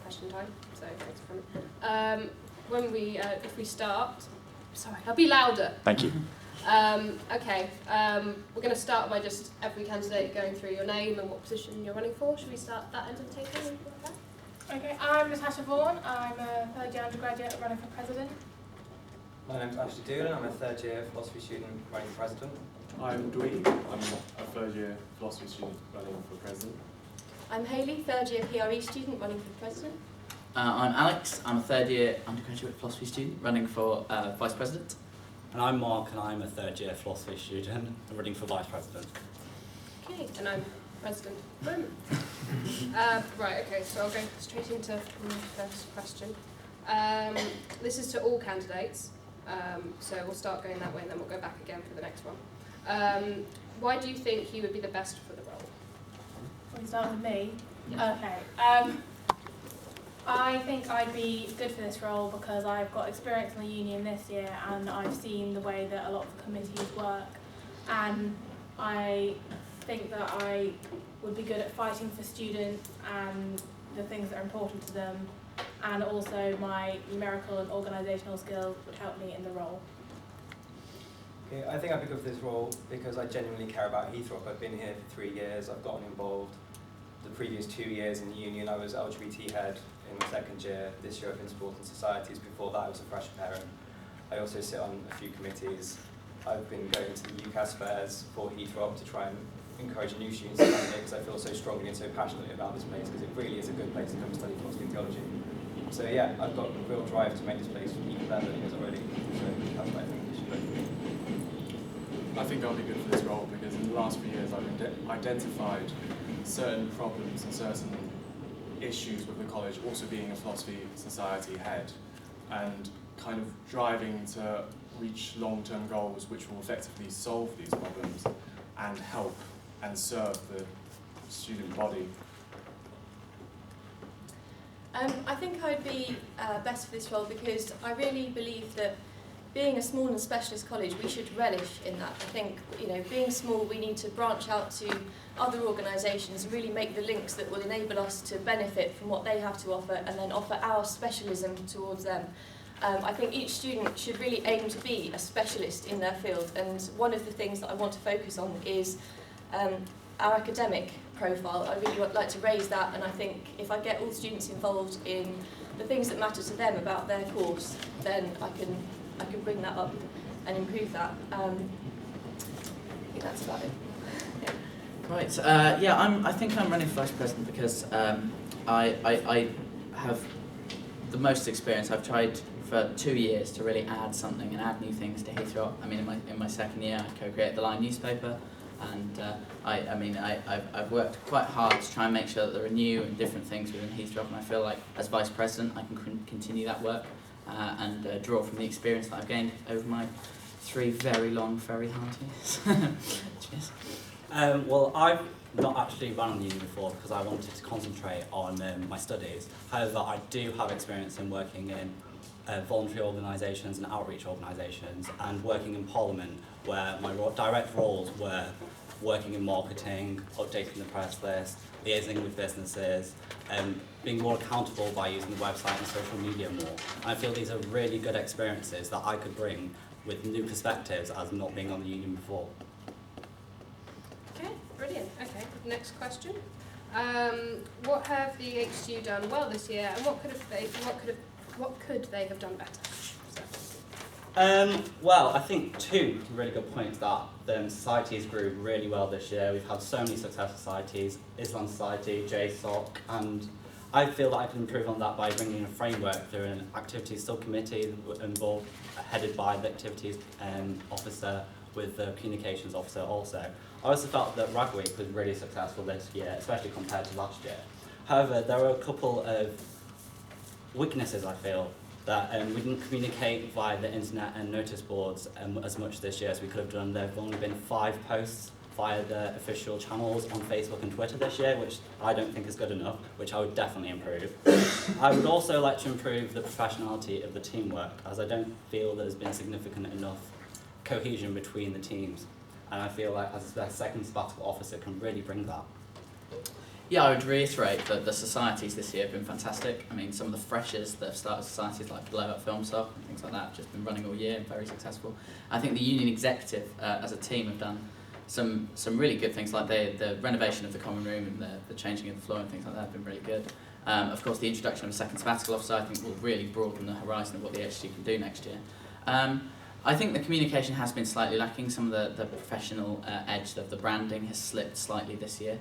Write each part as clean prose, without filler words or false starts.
question time, so thanks for coming. When we, if we start, sorry, I'll be louder. Thank you. Okay, we're going to start by just every candidate going through your name and what position you're running for. Should we start that end of the table? Like that? Okay, I'm Natasha Vaughan. I'm a third-year undergraduate running for president. My name's Ashley Doolan. I'm a third-year philosophy student running for president. I'm Dwee. I'm a third-year philosophy student running for president. I'm Hayley, third-year PRE student running for president. I'm Alex. I'm a third-year undergraduate philosophy student running for vice president. And I'm Mark, and I'm a third-year philosophy student running for vice president. Okay, and I'm president. Right, okay, so I'll go straight into my first question. This is to all candidates, so we'll start going that way and then we'll go back again for the next one. Why do you think you would be the best for the role? Will you start with me? Yeah. Okay. I think I'd be good for this role because I've got experience in the union this year and I've seen the way that a lot of the committees work, and I think that I would be good at fighting for students and the things that are important to them, and also my numerical and organisational skills would help me in the role. Okay, I think I'd be good for this role because I genuinely care about Heathrow. I've been here for 3 years. I've gotten involved the previous 2 years in the union. I was LGBT head in my second year. This year I've been sport and societies. Before that I was a fresh parent. I also sit on a few committees. I've been going to the UCAS fairs for Heathrow to try and encourage new students to come here because I feel so strongly and so passionately about this place because it really is a good place to come study philosophy and theology. So yeah, I've got a real drive to make this place even better than it is already. So that's what I think it should be. I think I'll be good for this role because in the last few years I've identified certain problems and certain issues with the college, also being a philosophy society head, and kind of driving to reach long-term goals which will effectively solve these problems and help and serve the student body. I think I'd be best for this role because I really believe that being a small and specialist college, we should relish in that. I think, being small, we need to branch out to other organisations and really make the links that will enable us to benefit from what they have to offer and then offer our specialism towards them. I think each student should really aim to be a specialist in their field, and one of the things that I want to focus on is our academic profile. I really would like to raise that, and I think if I get all students involved in the things that matter to them about their course, then I can bring that up and improve that. I think that's about it. Yeah. Right. I think I'm running for vice president because I have the most experience. I've tried for 2 years to really add something and add new things to Heathrow. I mean, in my second year, I co-created the Line newspaper, and I've worked quite hard to try and make sure that there are new and different things within Heathrow. And I feel like as vice president, I can continue that work and draw from the experience that I've gained over my 3 very long, very hard years. Cheers. Well, I've not actually run on the union before because I wanted to concentrate on my studies. However, I do have experience in working in voluntary organisations and outreach organisations and working in Parliament, where my direct roles were working in marketing, updating the press list, liaising with businesses, being more accountable by using the website and social media more. And I feel these are really good experiences that I could bring with new perspectives as not being on the union before. Okay, brilliant. Okay, next question. What have the HTU done well this year, and what could they have done better? Well, I think 2 really good points that the societies grew really well this year. We've had so many successful societies, Islam Society, JSOC, and I feel that I can improve on that by bringing a framework through an activities subcommittee involved, headed by the activities officer with the communications officer also. I also felt that Rag Week was really successful this year, especially compared to last year. However, there were a couple of weaknesses, I feel, that we didn't communicate via the internet and notice boards as much this year as we could have done. There have only been 5 posts via the official channels on Facebook and Twitter this year, which I don't think is good enough, which I would definitely improve. I would also like to improve the professionality of the teamwork, as I don't feel there's been significant enough cohesion between the teams. And I feel like as a second sabbatical officer can really bring that. Yeah, I would reiterate that the societies this year have been fantastic. I mean, some of the freshers that have started societies like Blow Up Film Stock and things like that have just been running all year and very successful. I think the union executive as a team have done some really good things, like the renovation of the common room and the changing of the floor and things like that have been really good. Of course, the introduction of a second sabbatical officer I think will really broaden the horizon of what the HSC can do next year. I think the communication has been slightly lacking. Some of the professional edge of the branding has slipped slightly this year.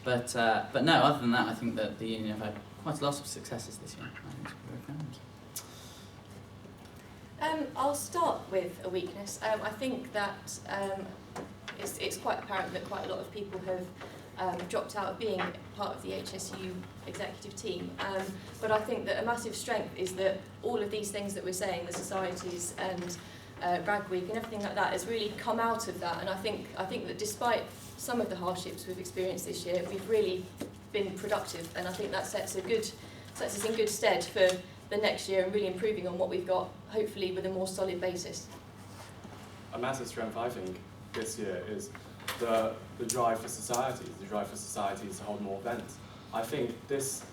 But no, other than that, I think that the union have had quite a lot of successes this year. I think it's very proud. I'll start with a weakness. I think that it's quite apparent that quite a lot of people have dropped out of being part of the HSU executive team. But I think that a massive strength is that all of these things that we're saying, the societies and Rag Week and everything like that, has really come out of that. And I think that despite some of the hardships we've experienced this year, we've really been productive, and I think that sets us in good stead for the next year and really improving on what we've got, hopefully with a more solid basis. A massive strength, I think, this year is the drive for societies, to hold more events. I think this,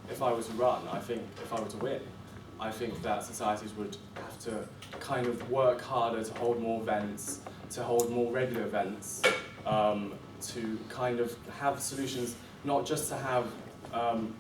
if I were to run, if I were to win, I think that societies would have to kind of work harder to hold more events, to hold more regular events, to kind of have solutions, not just to have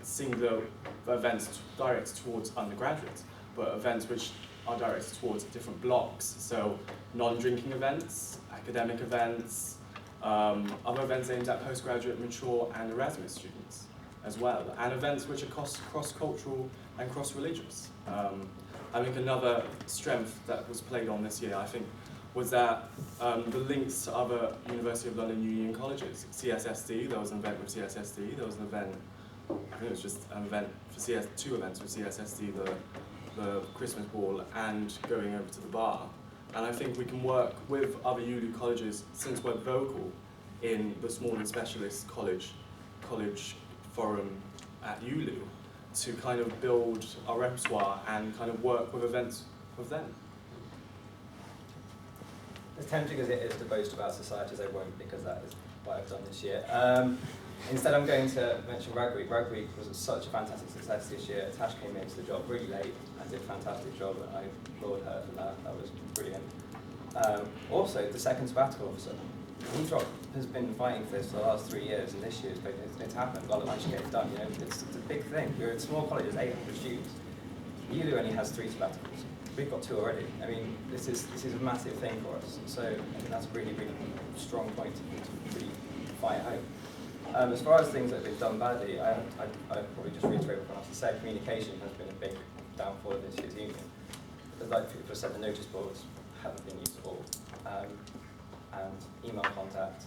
singular events directed towards undergraduates, but events which are directed towards different blocks. So non-drinking events, academic events, other events aimed at postgraduate, mature and Erasmus students as well, and events which are cross-cultural and cross-religious. I think another strength that was played on this year, I think, was that the links to other University of London Union colleges. CSSD, there was an event with CSSD, there was an event, I think it was just an event for two events with CSSD, the Christmas ball and going over to the bar. And I think we can work with other ULU colleges, since we're vocal in the small and specialist college forum at ULU, to kind of build our repertoire and kind of work with events with them. As tempting as it is to boast about societies, I won't, because that is what I've done this year. Instead, I'm going to mention Rag Week. Rag Week was such a fantastic success this year. Tash came into the job really late and did a fantastic job, and I applaud her for that. That was brilliant. Also, the second sabbatical officer. Heathrow has been fighting for this for the last 3 years, and this year it's happened. Well, it managed to get it done. You know, it's a big thing. We're a small college, there's 800 students. ULU only has 3 sabbaticals. We've got 2 already. I mean, this is a massive thing for us. So I think that's a really, really strong point to really fight home. As far as things that have been done badly, I'd probably just reiterate what I said. Communication has been a big downfall of this year's union. Like people have said, the notice boards haven't been useful, and email contact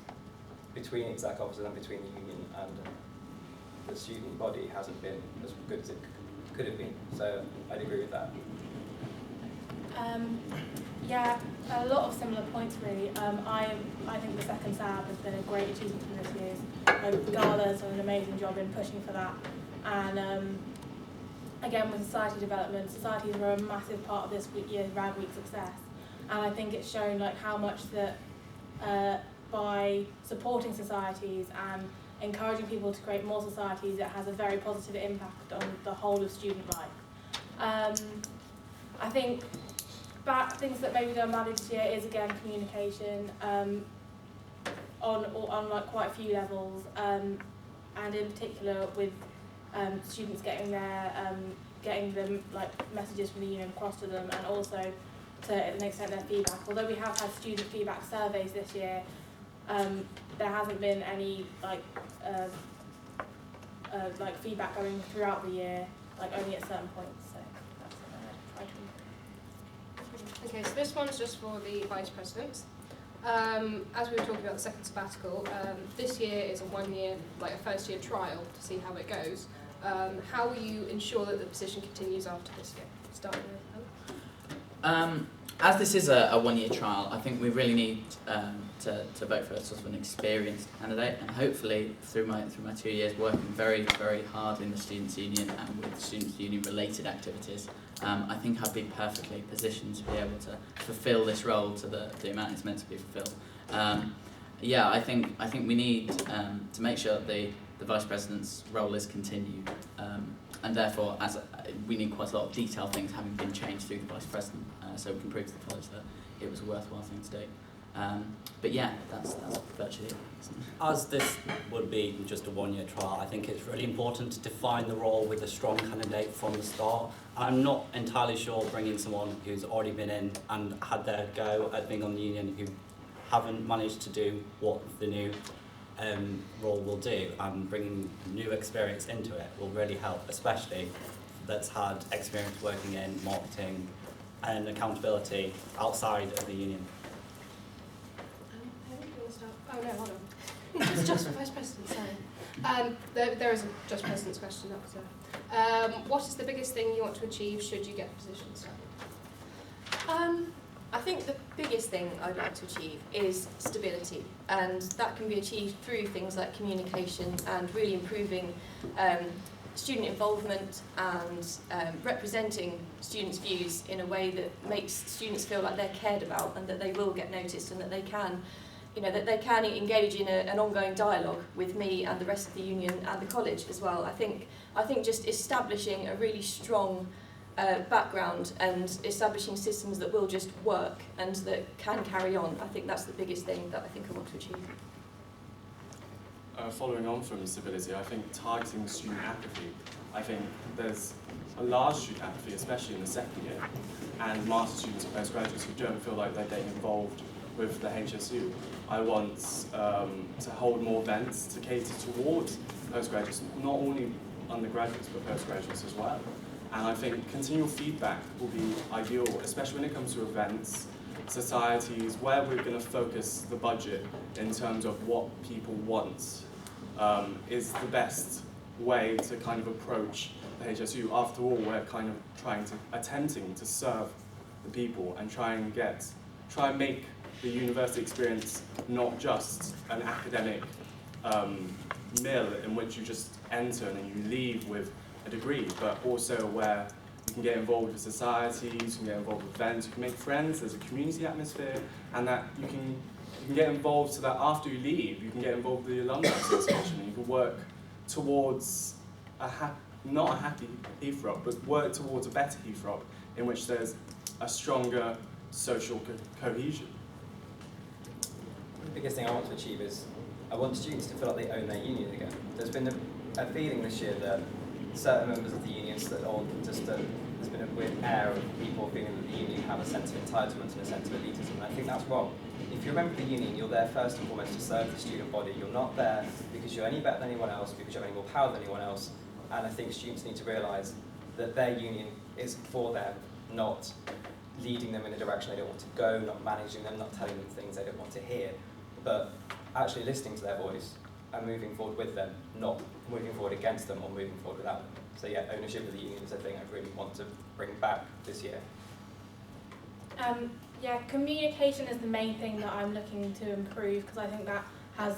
between exec officers and between the union and the student body hasn't been as good as it could have been. So I'd agree with that. Yeah, a lot of similar points really. I think the second SAB has been a great achievement for this year's. Gala's done an amazing job in pushing for that. And again, with society development, societies were a massive part of this year's Rag Week success. And I think it's shown like how much that by supporting societies and encouraging people to create more societies, it has a very positive impact on the whole of student life. I think things that maybe done badly this year is again communication on like quite a few levels, and in particular with students getting them like messages from the union across to them, and also to an extent their feedback. Although we have had student feedback surveys this year, there hasn't been any like feedback going throughout the year, like only at certain points. So that's what I try to. Okay, so this one's just for the Vice President. As we were talking about the second sabbatical, this year is a 1 year, like a first year trial to see how it goes. How will you ensure that the position continues after this year? Starting with As this is a 1 year trial, I think we really need to vote for sort of an experienced candidate, and hopefully through my 2 years working very, very hard in the Students' Union and with Students' Union related activities, I think I'd be perfectly positioned to be able to fulfil this role to the amount it's meant to be fulfilled. yeah, I think we need to make sure that the vice president's role is continued, and therefore we need quite a lot of detailed things having been changed through the vice president, so we can prove to the college that it was a worthwhile thing to do. But yeah, that's virtually it. As this would be just a one-year trial, I think it's really important to define the role with a strong candidate from the start. I'm not entirely sure bringing someone who's already been in and had their go at being on the union who haven't managed to do what the new role will do, and bringing new experience into it will really help, especially that's had experience working in marketing and accountability outside of the union. Oh no, hold on. It's just Vice President, sorry. There is a just President's question after. What is the biggest thing you want to achieve should you get the position started? I think the biggest thing I'd like to achieve is stability, and that can be achieved through things like communication and really improving student involvement and representing students' views in a way that makes students feel like they're cared about and that they will get noticed and that they can, that they can engage in an ongoing dialogue with me and the rest of the union and the college as well. I think just establishing a really strong background and establishing systems that will just work and that can carry on, I think that's the biggest thing that I think I want to achieve. Following on from stability, I think targeting student apathy. I think there's a large student apathy, especially in the second year, and master students and postgraduates who don't feel like they're getting involved with the HSU. I want to hold more events to cater towards postgraduates, not only undergraduates but postgraduates as well. And I think continual feedback will be ideal, especially when it comes to events, societies, where we're going to focus the budget in terms of what people want is the best way to kind of approach the HSU. After all, we're kind of attempting to serve the people and try and make the university experience not just an academic mill in which you just enter and then you leave with a degree, but also where you can get involved with societies, you can get involved with events, you can make friends, there's a community atmosphere, and that you can get involved so that after you leave, you can get involved with the alumni association and you can work towards not a happy Heathrop, but work towards a better Heathrop in which there's a stronger social cohesion. The biggest thing I want to achieve is I want students to feel like they own their union again. There's been a feeling this year that certain members of the unions there's been a weird air of people feeling that the union have a sense of entitlement and a sense of elitism, and I think that's wrong. If you're a member of the union, you're there first and foremost to serve the student body. You're not there because you're any better than anyone else, because you have any more power than anyone else, and I think students need to realise that their union is for them, not leading them in a direction they don't want to go, not managing them, not telling them things they don't want to hear, but actually listening to their voice and moving forward with them, not moving forward against them or moving forward without them. So yeah, ownership of the union is a thing I really want to bring back this year. Yeah, communication is the main thing that I'm looking to improve, because I think that has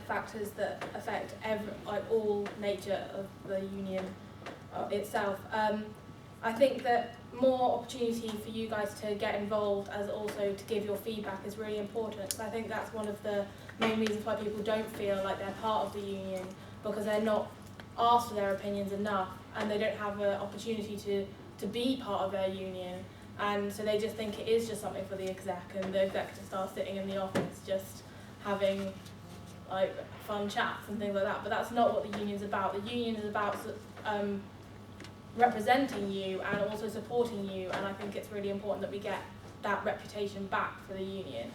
factors that affect all nature of the union itself. I think that more opportunity for you guys to get involved, as also to give your feedback, is really important, because I think that's one of the main reasons why people don't feel like they're part of the union, because they're not asked for their opinions enough and they don't have an opportunity to be part of their union, and so they just think it is just something for the exec, and the exec just are sitting in the office just having fun chats and things like that. But that's not what the union's about. The union is about representing you and also supporting you, and I think it's really important that we get that reputation back for the union.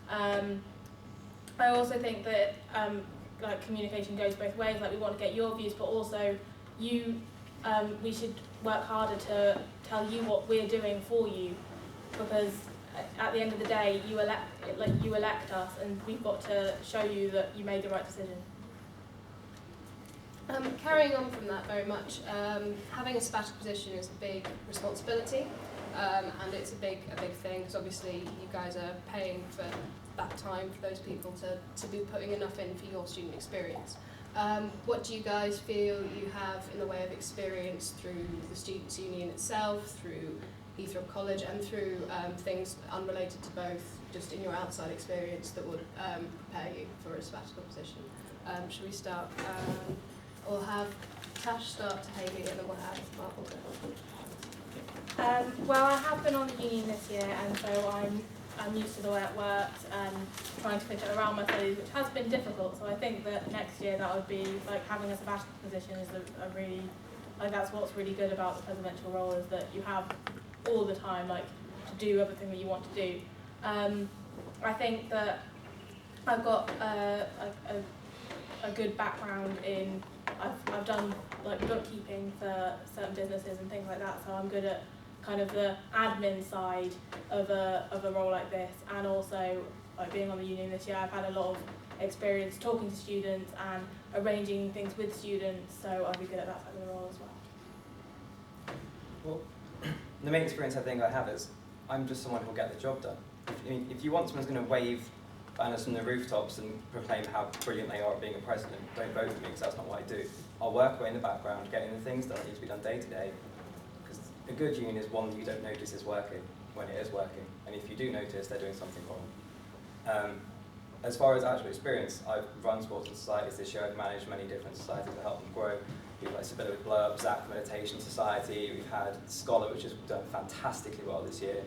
I also think that communication goes both ways. We want to get your views, but also we should work harder to tell you what we're doing for you, because at the end of the day, you elect us, and we've got to show you that you made the right decision. Carrying on from that very much, having a sabbatical position is a big responsibility, and it's a big thing, because obviously you guys are paying for that time for those people to be putting enough in for your student experience. What do you guys feel you have in the way of experience through the Students' Union itself, through Heathrop College, and through things unrelated to both just in your outside experience that would prepare you for a sabbatical position? Should we start? We'll have Tash start to Hayley, and then we'll have Mark go. Well, I have been on the union this year, and so I'm used to the way it works and trying to fit it around my studies, which has been difficult. So I think that next year that would be like having a sabbatical position is a really, like, that's what's really good about the presidential role, is that you have all the time like to do everything that you want to do. I think that I've got a good background in, I've done like bookkeeping for certain businesses and things like that, so I'm good at kind of the admin side of a role like this, and also like being on the union this year, I've had a lot of experience talking to students and arranging things with students, so I'll be good at that side of the role as well. Well, the main experience I think I have is I'm just someone who'll get the job done. If you want someone who's going to wave banners from the rooftops and proclaim how brilliant they are at being a president, don't vote for me, because that's not what I do. I'll work away in the background, getting the things that need to be done day to day, because a good union is one that you don't notice is working when it is working, and if you do notice, they're doing something wrong. As far as actual experience, I've run sports and societies this year. I've managed many different societies to help them grow. We've got Sibylla with Blurb, Zach Meditation Society, we've had Scholar, which has done fantastically well this year.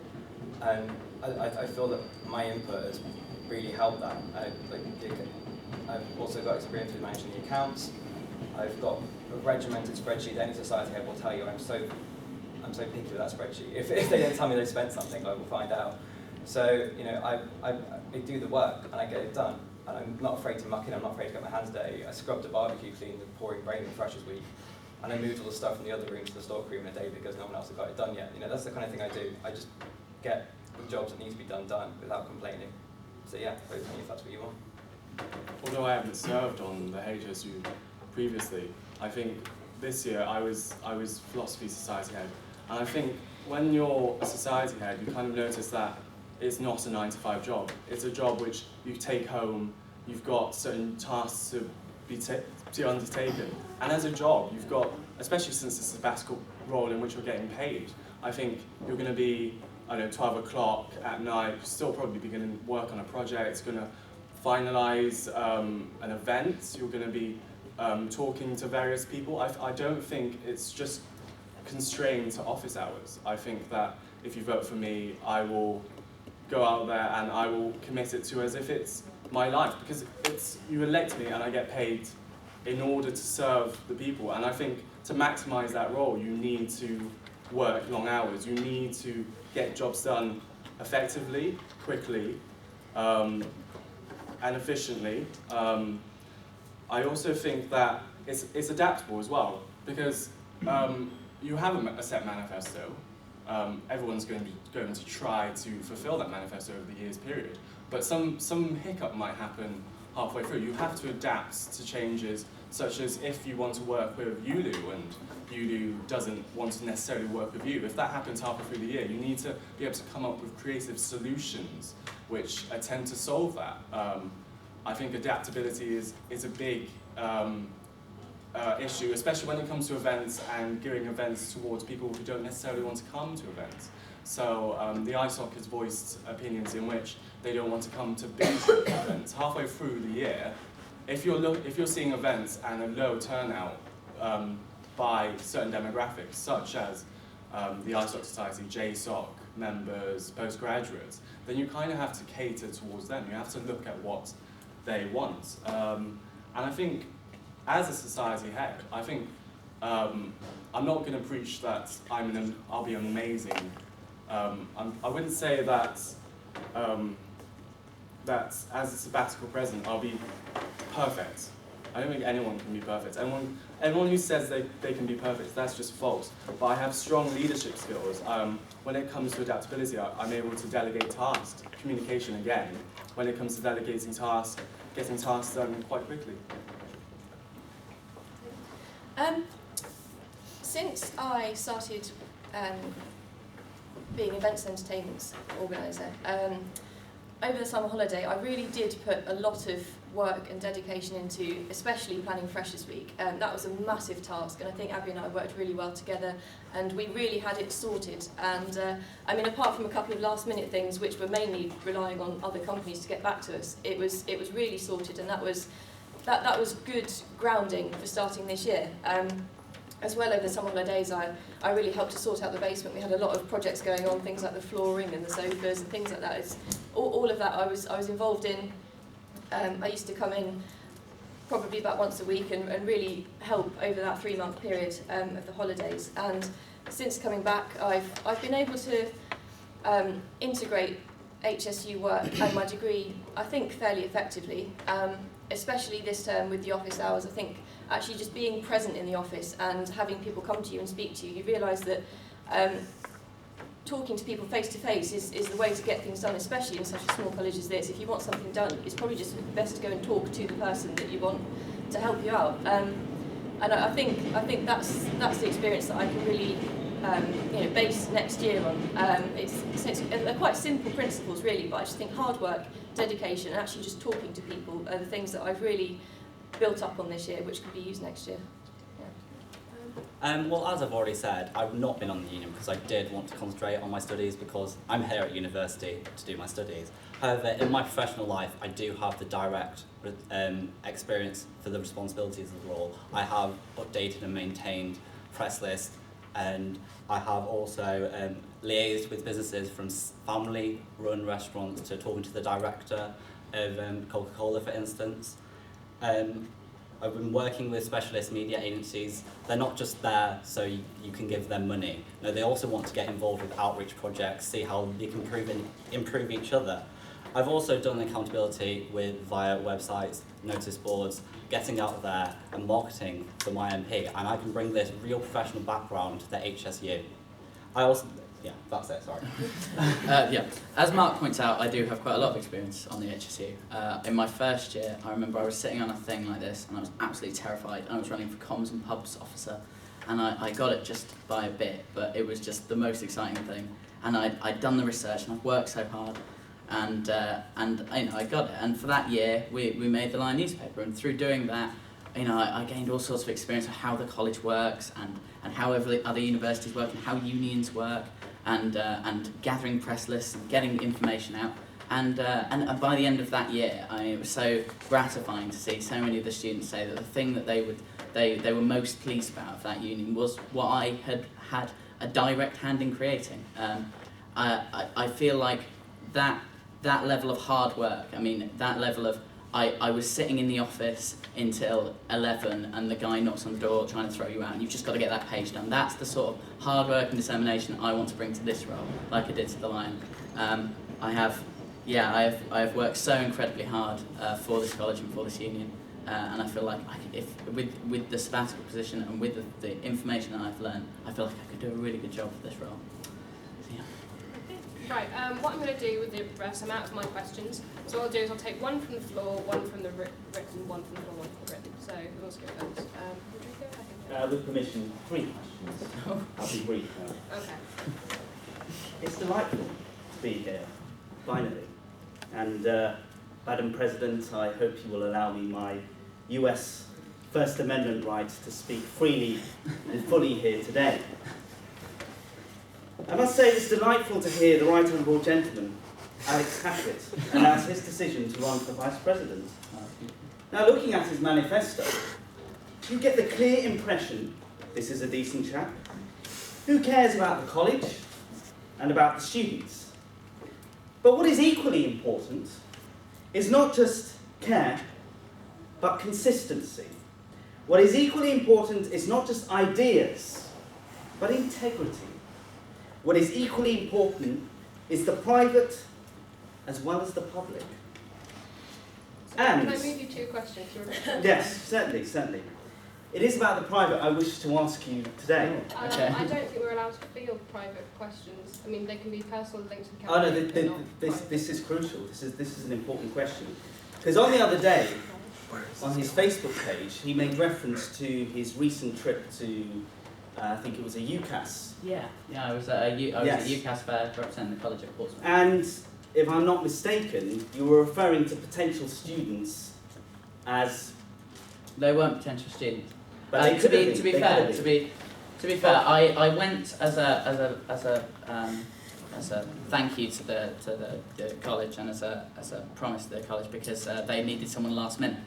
And I feel that my input has really helped that. I've also got experience with managing the accounts. I've got a regimented spreadsheet. Any society head will tell you I'm so picky with that spreadsheet. If they don't tell me they've spent something, I will find out. So, you know, I do the work and I get it done. And I'm not afraid to muck in, I'm not afraid to get my hands dirty. I scrubbed the barbecue clean the pouring rain in Freshers Week. And I moved all the stuff from the other room to the stockroom in a day because no one else had got it done yet. You know, that's the kind of thing I do. I just get the jobs that need to be done without complaining. So yeah, vote for me if that's what you want. Although I haven't served on the HSU previously, I think this year I was philosophy society head. And I think when you're a society head, you kind of notice that it's not a 9-to-5 job. It's a job which you take home, you've got certain tasks to be undertaken. And as a job, you've got, especially since it's a sabbatical role in which you're getting paid, I think you're going to be, I don't know, 12 o'clock at night, still probably be going to work on a project, going to finalise an event, you're going to be talking to various people. I don't think it's just constrained to office hours. I think that if you vote for me, I will go out there and I will commit it to as if it's my life, because you elect me and I get paid in order to serve the people. And I think to maximise that role, you need to work long hours. You need to get jobs done effectively, quickly, and efficiently. I also think that it's adaptable as well, because you have a set manifesto. Everyone's going to try to fulfill that manifesto over the year's period, but some hiccup might happen halfway through. You have to adapt to changes, such as if you want to work with ULU and ULU doesn't want to necessarily work with you. If that happens halfway through the year, you need to be able to come up with creative solutions which attempt to solve that. I think adaptability is a big issue, especially when it comes to events and gearing events towards people who don't necessarily want to come to events. So the ISOC has voiced opinions in which they don't want to come to big events. Halfway through the year, if you're seeing events and a low turnout by certain demographics, such as the ISOC Society, JSOC members, postgraduates, then you kind of have to cater towards them. You have to look at what they want. And I think, as a society head, I think I'm not going to preach that I'll be amazing. I wouldn't say that that as a sabbatical president I'll be perfect. I don't think anyone can be perfect. Everyone who says they can be perfect, that's just false. But I have strong leadership skills. When it comes to adaptability, I'm able to delegate tasks, communication again. When it comes to delegating tasks, getting tasks done quite quickly. Since I started being events and entertainment organiser, over the summer holiday I really did put a lot of work and dedication into, especially planning Freshers Week. That was a massive task, and I think Abby and I worked really well together, and we really had it sorted. And I mean, apart from a couple of last-minute things, which were mainly relying on other companies to get back to us, it was really sorted, and that was good grounding for starting this year. As well, over the summer holidays, I really helped to sort out the basement. We had a lot of projects going on, things like the flooring and the sofas and things like that. It's all of that I was involved in. I used to come in probably about once a week and really help over that 3-month period of the holidays. And since coming back, I've been able to integrate HSU work and my degree, I think, fairly effectively. Especially this term with the office hours. I think actually just being present in the office and having people come to you and speak to you, you realise that talking to people face to face is the way to get things done, especially in such a small college as this. If you want something done, it's probably just best to go and talk to the person that you want to help you out. And I think that's the experience that I can really base next year on. They're quite simple principles really, but I just think hard work, dedication, and actually just talking to people are the things that I've really built up on this year, which can be used next year. Well, as I've already said, I've not been on the union because I did want to concentrate on my studies because I'm here at university to do my studies. However, in my professional life, I do have the direct experience for the responsibilities of the role. I have updated and maintained press lists, and I have also liaised with businesses from family-run restaurants to talking to the director of Coca-Cola, for instance. I've been working with specialist media agencies. They're not just there so you can give them money. No, they also want to get involved with outreach projects, see how they can improve each other. I've also done accountability via websites, notice boards, getting out there and marketing for my MP, and I can bring this real professional background to the HSU. Yeah, that's it, sorry. As Mark points out, I do have quite a lot of experience on the HSU. In my first year, I remember I was sitting on a thing like this and I was absolutely terrified. I was running for comms and pubs officer, and I got it just by a bit, but it was just the most exciting thing. And I'd done the research and I'd worked so hard, and I got it. And for that year, we made the Lion newspaper, and through doing that, I gained all sorts of experience of how the college works and how other universities work and how unions work. And gathering press lists and getting information out, and by the end of that year, it was so gratifying to see so many of the students say that the thing that they were most pleased about of that union was what I had a direct hand in creating. I feel like that level of hard work. I mean, that level of I was sitting in the office until 11 and the guy knocks on the door trying to throw you out, and you've just got to get that page done. That's the sort of hard work and determination I want to bring to this role, like I did to the Lion. I have worked so incredibly hard for this college and for this union, and I feel like with the sabbatical position and with the information that I've learned, I feel like I could do a really good job for this role. So, yeah. Right, what I'm going to do with the rest, I'm out of my questions. So what I'll do is I'll take one from the floor, one from the written, one from the floor, one from the written. So who wants to go first? Would you go? I think. With permission, 3 questions. I'll be brief now. Okay. It's delightful to be here, finally. And Madam President, I hope you will allow me my US First Amendment right to speak freely and fully here today. I must say it's delightful to hear the Right Honourable Gentleman, Alex Hackett, announce his decision to run for Vice President. Now, looking at his manifesto, you get the clear impression this is a decent chap who cares about the college and about the students. But what is equally important is not just care, but consistency. What is equally important is not just ideas, but integrity. What is equally important is the private as well as the public. So And can I move you to a question? yes, certainly. It is about the private I wish to ask you today. Okay. I don't think we're allowed to field private questions. I mean, they can be personal links with Oh no, candidate, this is crucial. This is an important question. Because on the other day, on his Facebook page, he made reference to his recent trip to, I think it was a UCAS. Yeah, I was at Yes. UCAS fair representing the College at Portsmouth. And if I'm not mistaken, you were referring to potential students as... They weren't potential students. But they to could have be been, to be they fair, could have to been. be fair, I went as a thank you to the college and as a promise to the college because they needed someone last minute,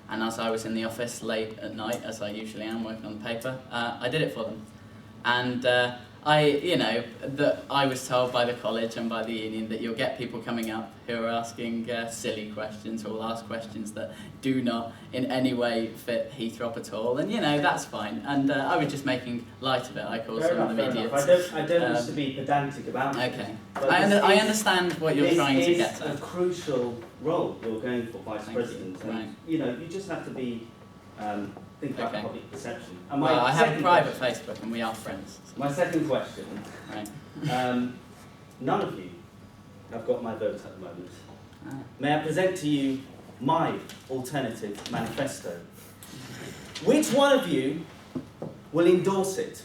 and as I was in the office late at night, as I usually am working on the paper, I did it for them, and I was told by the college and by the union that you'll get people coming up who are asking silly questions or will ask questions that do not in any way fit Heathrop at all, and that's fine. And I was just making light of it. I call some of them idiots. I don't wish to be pedantic about it. Okay, But I understand what you're trying to get This is at. a crucial role you're going for, Vice Thank President. you. And, Right. you just have to be think about Okay. public perception. And Well, I have a second private question- Facebook and we are friends. My second question, Right. none of you have got my vote at the moment. Ah. May I present to you my alternative manifesto? Which one of you will endorse it?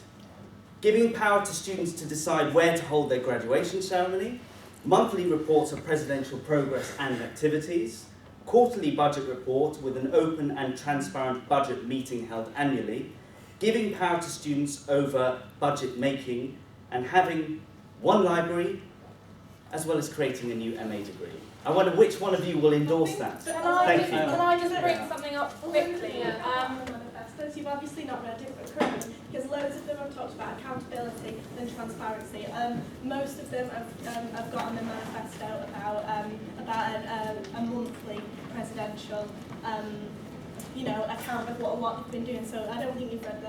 Giving power to students to decide where to hold their graduation ceremony, monthly reports of presidential progress and activities, quarterly budget report with an open and transparent budget meeting held annually, giving power to students over budget making, and having one library, as well as creating a new MA degree. I wonder which one of you will endorse that. Can Thank you. I just bring something up quickly? Manifestos, you've obviously not read it currently, because loads of them have talked about accountability and transparency. Most of them have got on the manifesto about a monthly presidential, account of what they've been doing. So I don't think you've read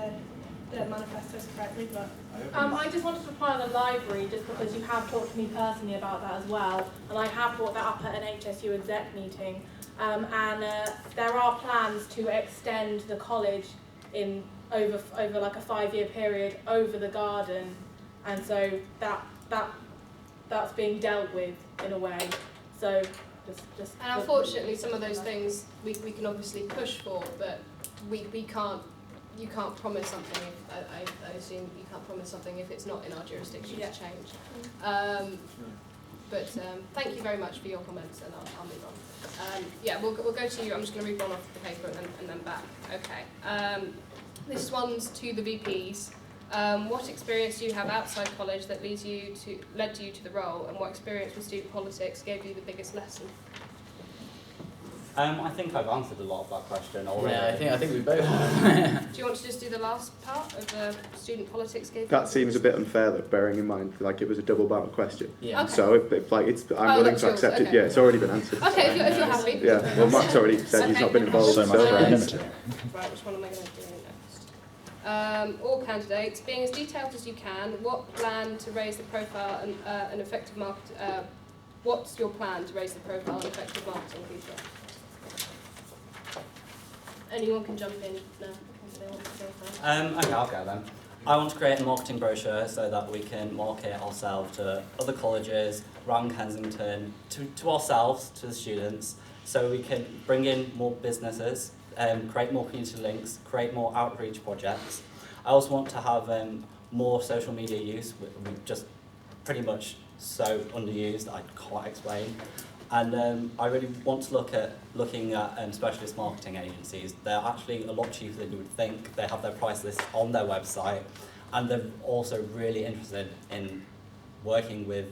the manifestos correctly, but. I just wanted to reply on the library just because you have talked to me personally about that as well, and I have brought that up at an HSU exec meeting. There are plans to extend the college in over like a 5-year period over the garden, and so that's being dealt with in a way. So just. And unfortunately, some of those things we can obviously push for, but we can't. You can't promise something. I assume you can't promise something if it's not in our jurisdiction to change. But thank you very much for your comments, and I'll move on. We'll go to you. I'm just going to read one off the paper and then back. Okay. This one's to the VPs. What experience do you have outside college that led you to the role, and what experience with student politics gave you the biggest lesson? I think I've answered a lot of that question already. Yeah, I think we both have. Do you want to just do the last part of student politics gave you? That seems a bit unfair, though, bearing in mind like it was a double barrel question. Yeah. Okay. So I'm willing that's to yours, accept it. okay. Yeah, it's already been answered. Okay, if you're happy. Yeah, well, Mark's already said he's not been involved. So So much yeah. Right, which one am I going to do next? All candidates, being as detailed as you can, what plan to raise the profile and effective market? What's your plan to raise the profile and effective marketing feature? Anyone can jump in now. Okay, I'll go then. I want to create a marketing brochure so that we can market ourselves to other colleges around Kensington, to ourselves, to the students, so we can bring in more businesses, create more community links, create more outreach projects. I also want to have more social media use, which just pretty much so underused, I can't explain. And I really want to looking at specialist marketing agencies. They're actually a lot cheaper than you would think. They have their price list on their website, and they're also really interested in working with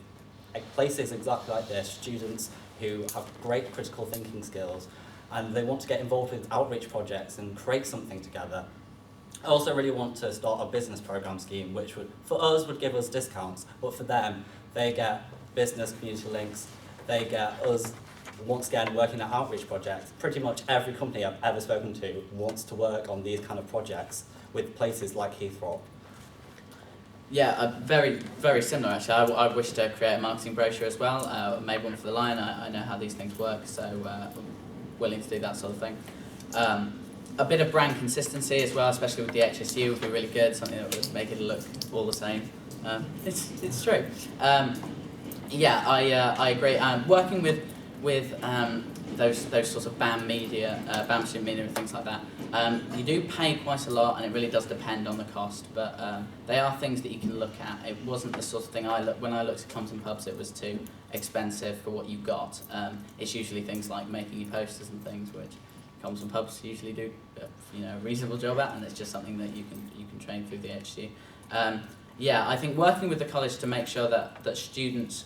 places exactly like this, students who have great critical thinking skills, and they want to get involved with outreach projects and create something together. I also really want to start a business program scheme, which for us would give us discounts, but for them, they get business community links. They get us, once again, working at outreach projects. Pretty much every company I've ever spoken to wants to work on these kind of projects with places like Heathrop. Yeah, very, very similar actually. I wish to create a marketing brochure as well. I made one for the Lion. I know how these things work, so I'm willing to do that sort of thing. A bit of brand consistency as well, especially with the HSU, would be really good. Something that would make it look all the same. It's true. I agree. Working with those sorts of BAM media, BAM student media and things like that, you do pay quite a lot, and it really does depend on the cost. But they are things that you can look at. It wasn't the sort of thing when I looked at Compton Pubs. It was too expensive for what you got. It's usually things like making your posters and things, which comms and pubs usually do a reasonable job at, and it's just something that you can train through the HSU. Yeah, I think working with the college to make sure that students,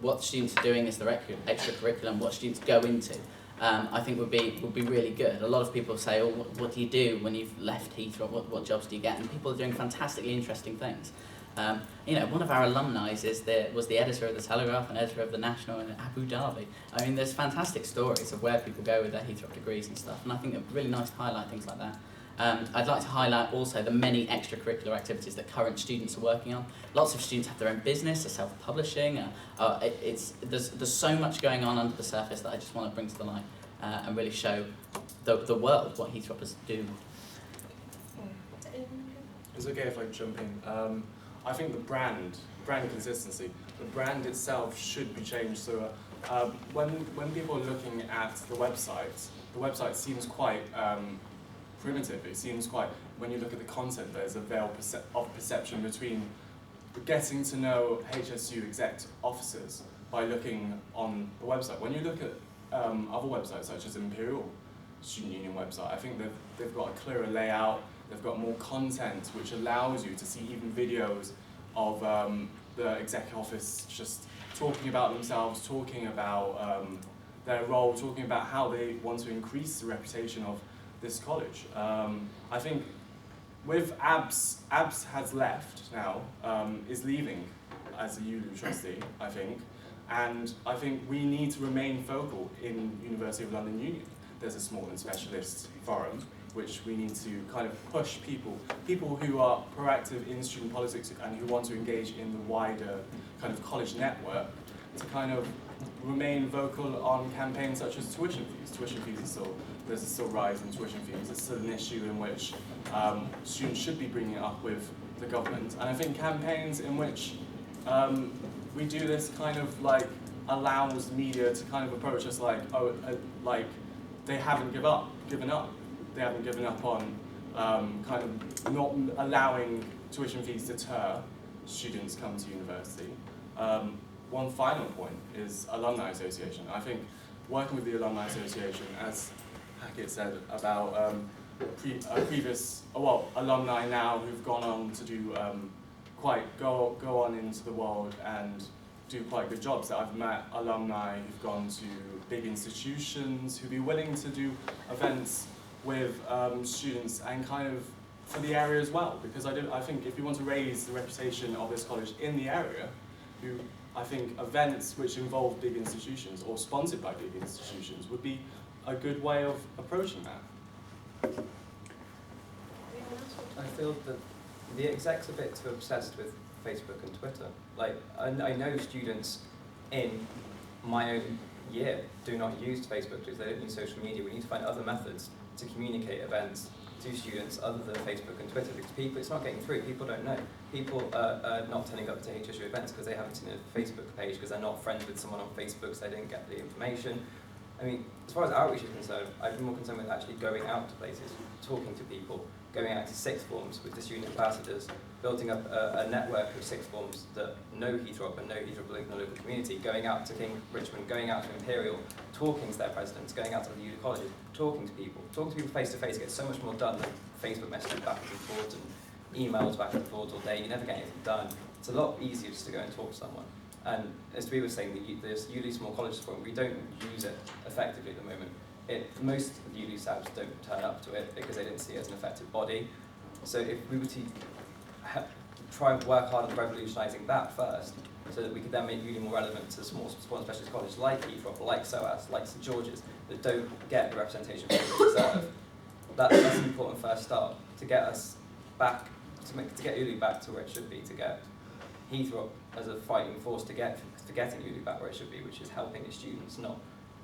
what students are doing is their extracurriculum, what students go into, I think would be really good. A lot of people say, oh, what do you do when you've left Heathrow? What jobs do you get? And people are doing fantastically interesting things. One of our alumni was the editor of the Telegraph and editor of the National in Abu Dhabi. I mean, there's fantastic stories of where people go with their Heathrow degrees and stuff, and I think it's really nice to highlight things like that. I'd like to highlight also the many extracurricular activities that current students are working on. Lots of students have their own business, are self-publishing. There's so much going on under the surface that I just want to bring to the light and really show the world what Heathroppers do. It's okay if I jump in. I think the brand consistency, the brand itself should be changed. So when people are looking at the website seems quite primitive. It seems quite, when you look at the content, there's a veil of perception between getting to know HSU exec officers by looking on the website. When you look at other websites such as Imperial Student Union website, I think they've got a clearer layout, they've got more content which allows you to see even videos of the exec office just talking about themselves, talking about their role, talking about how they want to increase the reputation of this college. I think with ABS has left now, is leaving as a ULU trustee, I think, and I think we need to remain focal in University of London Union. There's a small and specialist forum which we need to kind of push people who are proactive in student politics and who want to engage in the wider kind of college network to kind of remain vocal on campaigns such as tuition fees. Tuition fees are still, there's a still rise in tuition fees. It's still an issue in which students should be bringing it up with the government. And I think campaigns in which we do this kind of like allows media to kind of approach us like, like they haven't given up. They haven't given up on kind of not allowing tuition fees deter students come to university. One final point is Alumni Association. I think working with the Alumni Association, as Hackett said about previous, alumni now who've gone on to do go on into the world and do quite good jobs. I've met alumni who've gone to big institutions, who'd be willing to do events with students and kind of for the area as well, because I think if you want to raise the reputation of this college in the area, I think events which involve big institutions or sponsored by big institutions would be a good way of approaching that. I feel that the exec's a bit too obsessed with Facebook and Twitter. Like, I know students in my own year do not use Facebook because they don't use social media. We need to find other methods to communicate events to students other than Facebook and Twitter, because people, it's not getting through. People don't know. People are not turning up to HSU events because they haven't seen a Facebook page, because they're not friends with someone on Facebook, so they didn't get the information. I mean, as far as outreach is concerned, I'd be more concerned with actually going out to places, talking to people, going out to sixth forms with the student ambassadors, building up a network of sixth forms that know Heathrow and know Heathrow in the local community, going out to King Richmond, going out to Imperial, talking to their presidents, going out to the ULU colleges, talking to people face to face gets so much more done than Facebook messaging back and forth and emails back and forth all day. You never get anything done. It's a lot easier just to go and talk to someone. And as we were saying, this ULU Small Colleges Forum, we don't use it effectively at the moment. Most of the ULU SABs don't turn up to it because they didn't see it as an effective body. So if we were to try and work hard on revolutionising that first, so that we could then make ULU more relevant to small and specialist colleges like Heathrow, like SOAS, like St George's, that don't get the representation they deserve. That's an important first start to get us back, to get ULU back to where it should be, to get Heathrow as a fighting force to getting ULU back where it should be, which is helping its students, not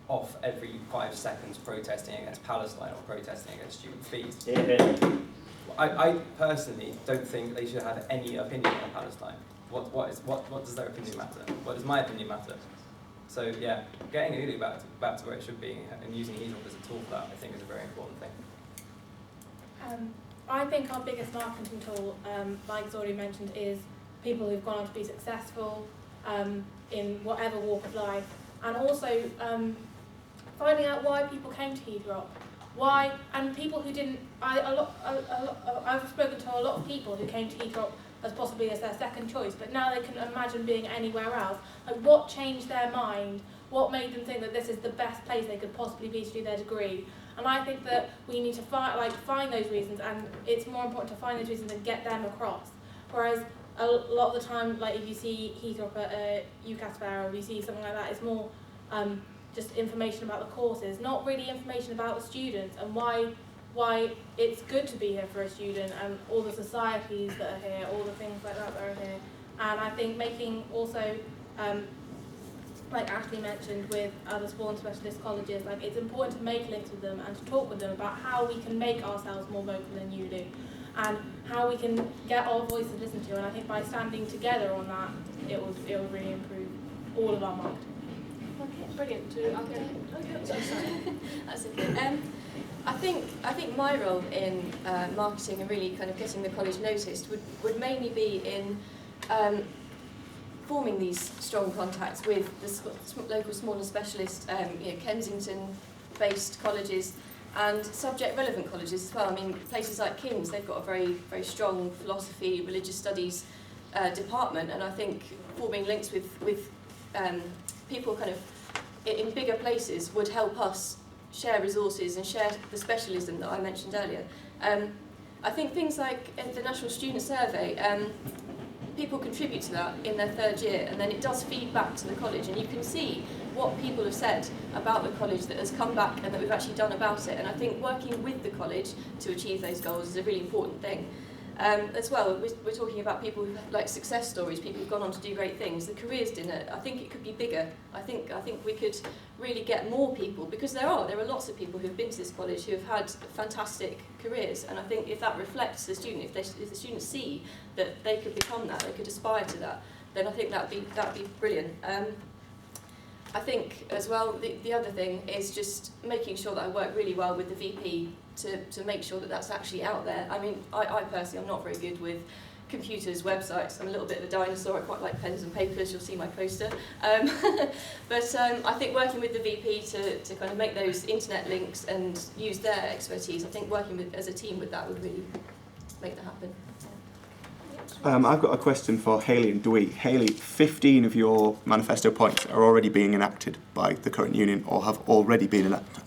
off every 5 seconds protesting against Palestine or protesting against student fees. Yeah. I personally don't think they should have any opinion on Palestine. What does their opinion matter? What does my opinion matter? So yeah, getting ULU back to where it should be and using Heathrow as a tool for that, I think, is a very important thing. I think our biggest marketing tool, like it's already mentioned, is people who've gone on to be successful in whatever walk of life, and also finding out why people came to Heathrow. Why? And people who didn't, I've spoken to a lot of people who came to Heathrow as possibly as their second choice, but now they can imagine being anywhere else. Like, what changed their mind? What made them think that this is the best place they could possibly be to do their degree? And I think that we need to find those reasons, and it's more important to find those reasons and get them across. Whereas a lot of the time, like if you see Heathrow at UCAS Fair, or you see something like that, it's more just information about the courses, not really information about the students and why it's good to be here for a student, and all the societies that are here, all the things like that are here. And I think making also, like Ashley mentioned, with other small and specialist colleges, like it's important to make links with them and to talk with them about how we can make ourselves more vocal than you do, and how we can get our voices listened to. And I think by standing together on that, it will really improve all of our marketing. Okay, brilliant. That's okay. I think my role in marketing and really kind of getting the college noticed would mainly be in forming these strong contacts with the local small and specialist, Kensington-based colleges and subject-relevant colleges as well. I mean, places like King's, they've got a very, very strong philosophy, religious studies department, and I think forming links with people kind of in bigger places would help us share resources and share the specialism that I mentioned earlier. I think things like the National Student Survey, people contribute to that in their third year, and then it does feed back to the college, and you can see what people have said about the college that has come back and that we've actually done about it. And I think working with the college to achieve those goals is a really important thing. As well, we're talking about people who have like success stories, people who've gone on to do great things. The careers dinner, I think it could be bigger. I think we could really get more people, because there are lots of people who've been to this college who have had fantastic careers, and I think if that reflects the student, if the students see that they could become that, they could aspire to that, then I think that'd be brilliant. I think as well the other thing is just making sure that I work really well with the VP to make sure that that's actually out there. I mean, I personally, I'm not very good with computers, websites. I'm a little bit of a dinosaur. I quite like pens and papers. You'll see my poster. But I think working with the VP to kind of make those internet links and use their expertise, I think working as a team with that would really make that happen. I've got a question for Hayley and Dewey. Hayley, 15 of your manifesto points are already being enacted by the current union or have already been enacted,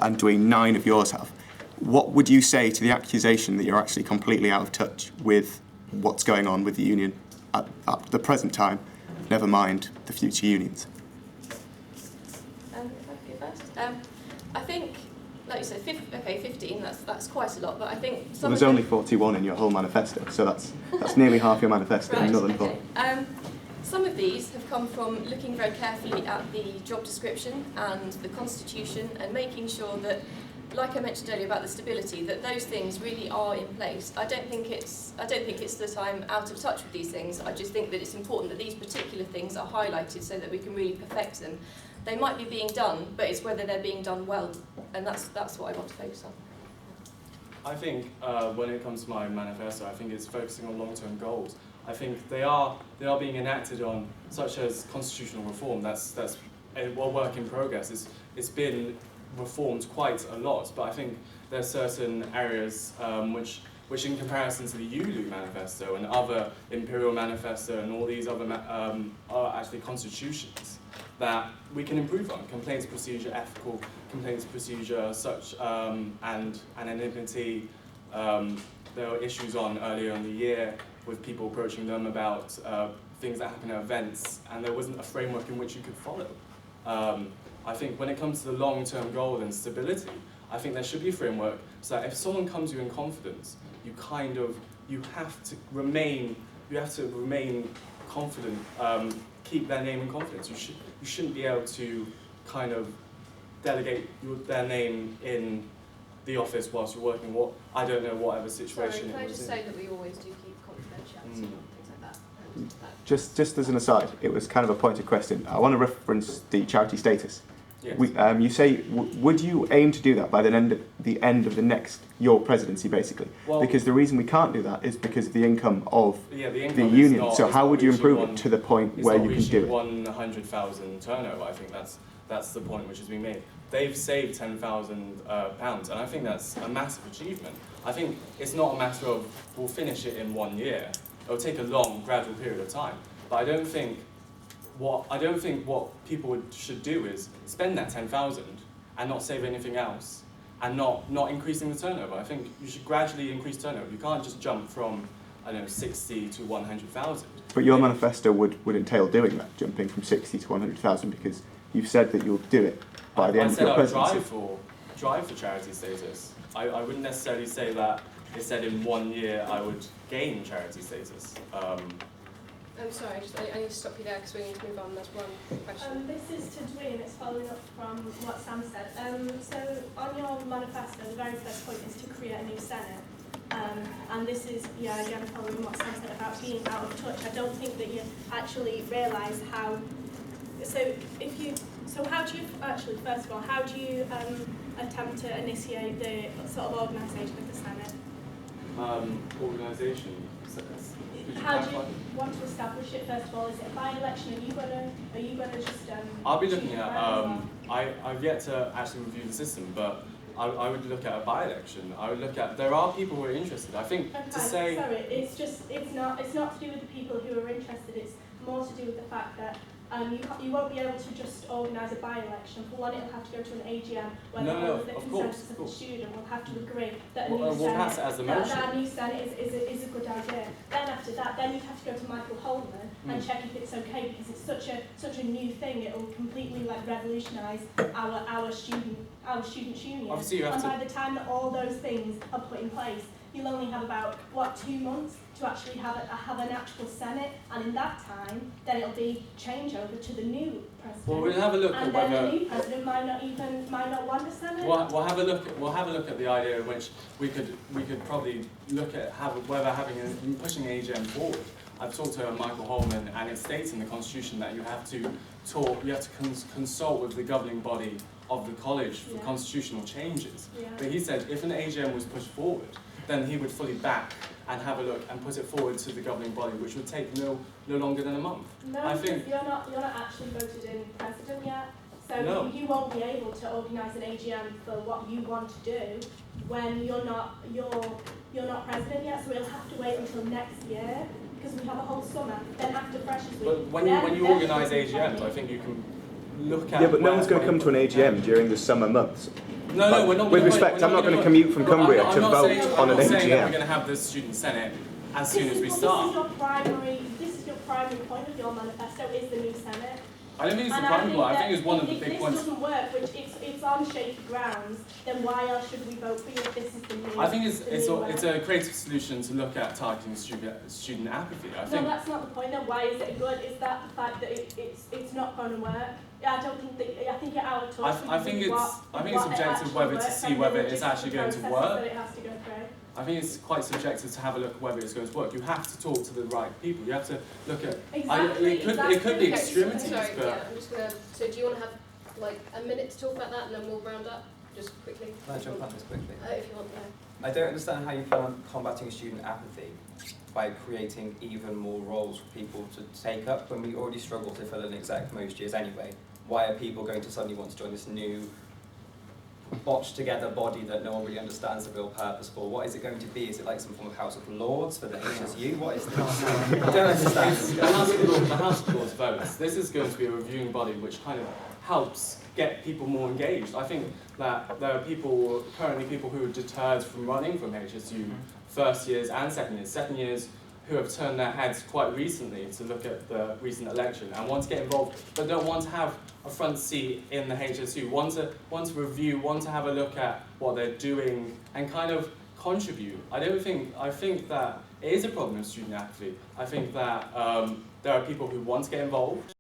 and Dewey, 9 of yours have. What would you say to the accusation that you're actually completely out of touch with what's going on with the union at the present time, never mind the future unions? I think, like you said, 15, that's quite a lot, but I think some There's only 41 in your whole manifesto, so that's nearly half your manifesto in Northern Port. Some of these have come from looking very carefully at the job description and the constitution and making sure that, like I mentioned earlier about the stability, that those things really are in place. I don't think it's that I'm out of touch with these things. I just think that it's important that these particular things are highlighted so that we can really perfect them. They might be being done, but it's whether they're being done well, and that's what I want to focus on. I think when it comes to my manifesto, I think it's focusing on long-term goals. I think they are being enacted on, such as constitutional reform. That's a work in progress. It's been reformed quite a lot, but I think there are certain areas which in comparison to the ULU manifesto and other Imperial manifesto and all these other are actually constitutions that we can improve on. Complaints procedure, ethical complaints procedure, such and anonymity. There were issues on earlier in the year with people approaching them about things that happen at events, and there wasn't a framework in which you could follow. I think when it comes to the long-term goal and stability, I think there should be a framework so that if someone comes to you in confidence, you have to remain confident, keep their name in confidence. You shouldn't be able to kind of delegate their name in the office whilst you're working. I don't know whatever situation. Sorry, can I it was just in. say that we always do keep confidentiality and things like that. And that. Just as an aside, it was kind of a pointed question. I want to reference the charity status. Yes. You say, would you aim to do that by the end of your presidency, basically? Well, because the reason we can't do that is because of the income of the the union. So how would you improve it to the point where you can do it? 100,000 turnover. I think that's the point which is being made. they've saved £10,000, and I think that's a massive achievement. I think it's not a matter of we'll finish it in 1 year. It'll take a long, gradual period of time. But I don't think what people should do is spend that 10,000 and not save anything else, and not increasing the turnover. I think you should gradually increase turnover. You can't just jump from, I don't know, 60 to 100,000. But your manifesto would entail doing that, jumping from 60 to 100,000, because you've said that you'll do it by the end of your presidency. I said I'd drive for charity status. I wouldn't necessarily say that it said in 1 year I would gain charity status. I'm sorry, I need to stop you there because we need to move on. There's one question. This is to Dwayne, it's following up from what Sam said. So on your manifesto, the very first point is to create a new Senate. And this is, again, following what Sam said about being out of touch. I don't think that you actually realise how, how do you actually, first of all, how do you attempt to initiate the sort of organisation of the Senate? Organisation. How do you want to establish it? First of all, is it a by-election? Are you gonna just? I'll be looking at. I've yet to actually review the system, but I would look at a by-election. I would look at. There are people who are interested. I think to say. Sorry, it's not to do with the people who are interested. It's more to do with the fact that you won't be able to just organise a by-election. For one, it'll have to go to an AGM where the consensus of the student will have to agree that a new Senate is a good idea. Then after that, then you'd have to go to Michael Holman and check if it's okay, because it's such a new thing. It will completely revolutionise our student union. Obviously, and by the time that all those things are put in place, you'll only have about 2 months to actually have an actual Senate, and in that time, then it'll be changeover to the new president. Well, we'll have a look at whether the new president might not want a Senate. We'll have a look at the idea in which we could probably look at pushing AGM forward. I've talked to Michael Holman, and it states in the Constitution that you have to consult with the governing body of the college for constitutional changes. Yeah. But he said if an AGM was pushed forward, then he would fully back and have a look and put it forward to the governing body, which would take no longer than a month. No, I think you're not actually voted in president yet, so no. You won't be able to organise an AGM for what you want to do when you're not president yet. So we'll have to wait until next year, because we have a whole summer. Then after Freshers Week. But when you organise AGMs, I think you can look at. Yeah, but no one's going to come to an AGM during the summer months. No, we're not. With respect, I'm not going to commute from Cumbria to vote on an AGM. I'm not saying that we're going to have the student senate as soon as we start. This is your primary point of your manifesto, is the new Senate. I don't think it's the primary point. I think it's one of the big points. If this doesn't work, which it's on shaky grounds, then why else should we vote for you if this is the new? I think it's a creative solution to look at targeting student apathy. No, that's not the point. Then why is it good? Is that the fact that it's not going to work? I don't think that. I think you're out of touch. I think it's subjective whether to see whether it's actually going to work. It has to go through. I think it's quite subjective to have a look at whether it's going to work. You have to talk to the right people. You have to look at. It could be extremities, sorry, but. yeah, I'm just gonna. So do you want to have like a minute to talk about that, and then we'll round up just quickly? Can I jump on this quickly? If you want to. I don't understand how you plan on combating student apathy by creating even more roles for people to take up when we already struggle to fill an exec most years anyway. Why are people going to suddenly want to join this new botched together body that no one really understands the real purpose for? What is it going to be? Is it like some form of House of Lords for the HSU? What is this? I don't understand. The House of Lords votes. This is going to be a reviewing body which kind of helps get people more engaged. I think that there are currently people who are deterred from running from HSU, first years and second years. Second years who have turned their heads quite recently to look at the recent election and want to get involved, but don't want to have a front seat in the HSU, want to review, want to have a look at what they're doing and kind of contribute. I think that it is a problem of student apathy. I think that there are people who want to get involved,